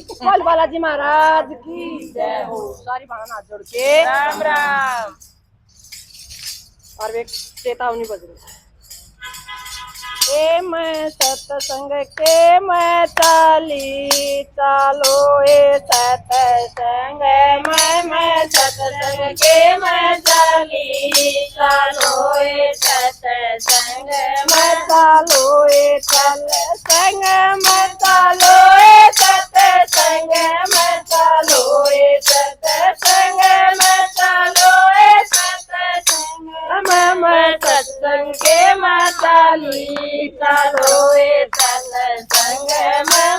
बोल बालाजी महाराज की जय हो। सारी बहन हाथ जोड़ के राम राम। और एक चेतावनी बज रही। ए मैं सत्संग के मैं चाली चालो ए सत्संग मैं सत्संग के मैं चाली चालो ए सत्संग मैं चालो ए सत्संग मैं चालो ए सत्संग मैं चालो ए सत्संग मैं चालो ए सत्संग मैं सत्संग के माताली चालो ए सत्संग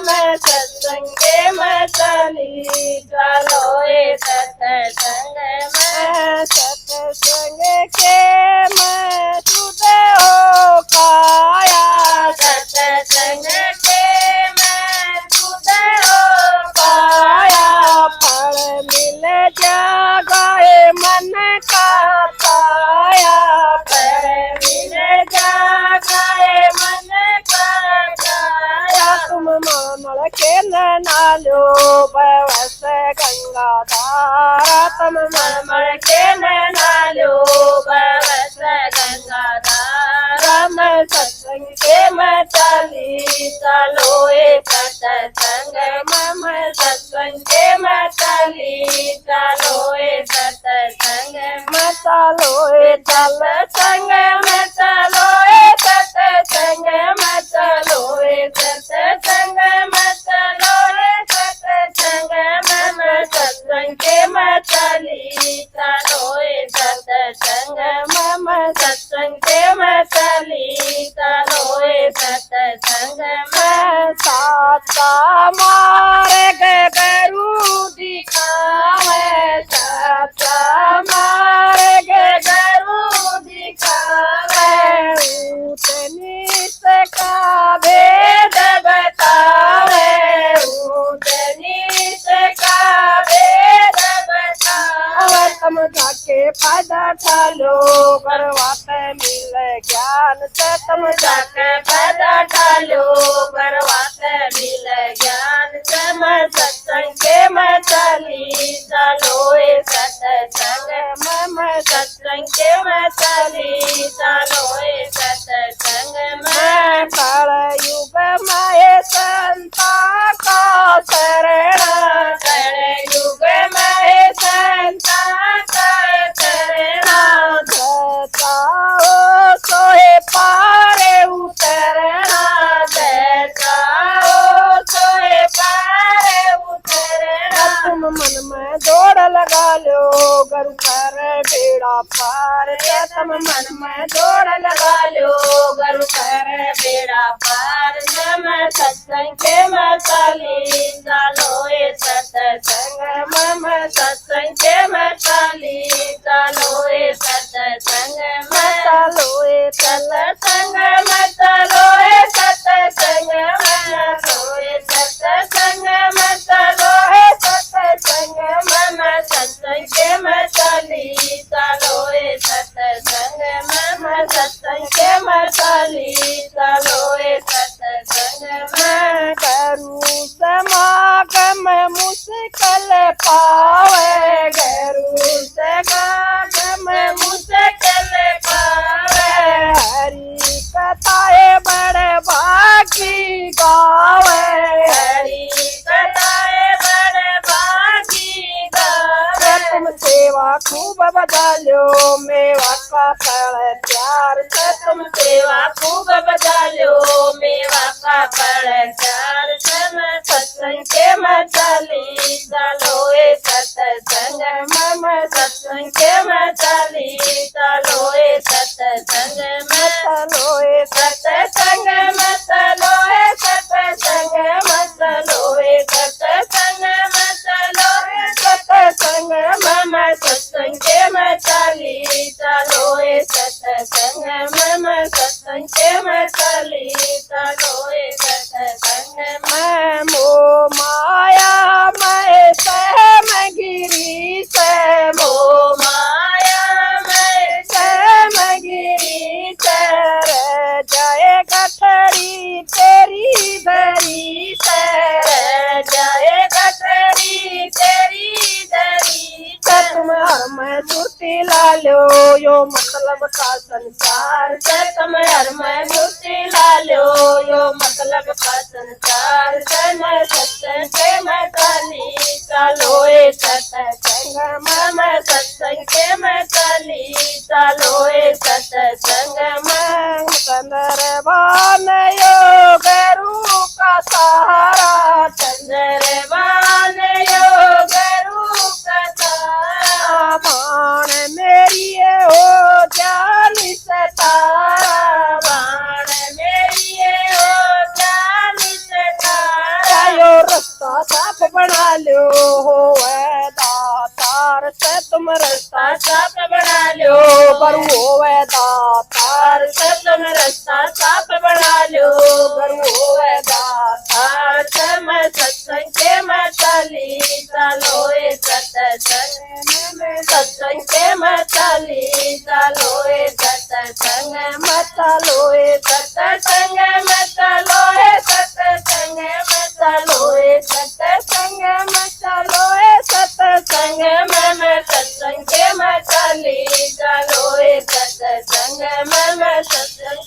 मैं सत्संग के माताली चालो ए सत्संग मैं सत्संग के मैं तुझे हो पाया सत्संग के मैं तुझे हो पाया फल मिल जाए मन का पाया फल मिल जाए मन का पाया तुम मल के नालो बवस गंगा धारा तुम मल के नालो बवस गंगा धारा मैं सत्संग के मैं चाली चालो ए सत्संग मैं सत्संग के मैं चाली चालो ए सत्संग मैं चालो ए सत्संग मैं चालो ए सत्संग मैं चालो ए सत्संग मैं चालो ए सत्संग मैं सत्संग के मैं चाली चालो ए सत्संग मैं सत्संग के मैं चाली चालो ए सत्संग मैं साचा मारे गरू दिखावे साचा मारे गरू दिखावे ऊंचनी से का भेद बतावे ऊंचनी से का भेद बतावे तुम जाके फायदा ठालो करवाते मिल ज्ञान से तुम जाके फायदा ठालो करवाते मिल ज्ञान से मैं सत्संग के मैं चाली चालो ए सत्संग मैं सत्संग के मैं चाली चालो ए सत्संग मैं कल युग में संता का शरण कल युग में संता का शरण जाओ सोए पारे उतरना जाओ सोए पारे उतरना तुम मन में दौड़ लगा लो गुरु कर बेड़ा पार तुम मन में दौड़ लगा लो गुरु कर बेड़ा पार मैं सत्संग के मैं चाली चालो ए सत्संग मैं सत्संग के मैं चाली चालो ए सत्संग मैं चालो ए सत्संग मैं चालो ए सत्संग मैं चालो ए सत्संग मैं चालो ए सत्संग मैं सत्संग के मैं चाली चालो ए सत्संग मैं सत्संग के मैं चाली चालो ए सत्संग मैं करूँ समागम मुश्किल पावे गरू समागम मुश्किल पावे हरि कथाएं बड़े भागी गावे हरि कथाएं बड़े भागी गावे तुम सेवा खूब बजा लो मेवा का फल प्यार से तुम सेवा खूब बजा लो मेवा का फल प्यार से मैं सत्संग के मैं चाली चालो ए सत्संग मैं सत्संग के मैं चाली चालो ए सत्संग मैं चालो ए सत्संग मैं चालो ए सत्संग मैं चालो ए सत्संग मैं चालो ए सत्संग मैं सत्संग के मैं चाली चालो ए सत्संग मैं सत्संग के मैं चाली चालो ए सत्संग मैं मो माया मैं सहम गिरी से मो माया मैं तेरी दरी तुम हर मैं जुटी लालो यो मतलब का संसार तुम हर मैं जुटी लालो यो मतलब का संसार मैं सत्संग के मैं ताली चालो ए सत्संग मैं सत्संग के मैं ताली चालो ए सत्संग में चंद्रबान यो गुरु का सहारा चंद्रबान यो गुरु का सहारा बाण मेरी हो जानी सतारा बाण मेरी हो जानी सतारा यो रास्ता साफ बना लो हो दातार से तुम रास्ता साफ बना लो बरु हो दातार से तुम रास्ता साफ बना लो बरु हो दातार से मैं सत्संग के मैं चली चलो ए सत्संग में सत्संग के मैं चली चलो ए सत्संग में चलो ए सत्संग में चलो ए सत्संग में चलो ए सत्संग में चलो ए सत्संग में मैं सत्संग के मैं चली चलो ए सत्संग में मैं सत्संग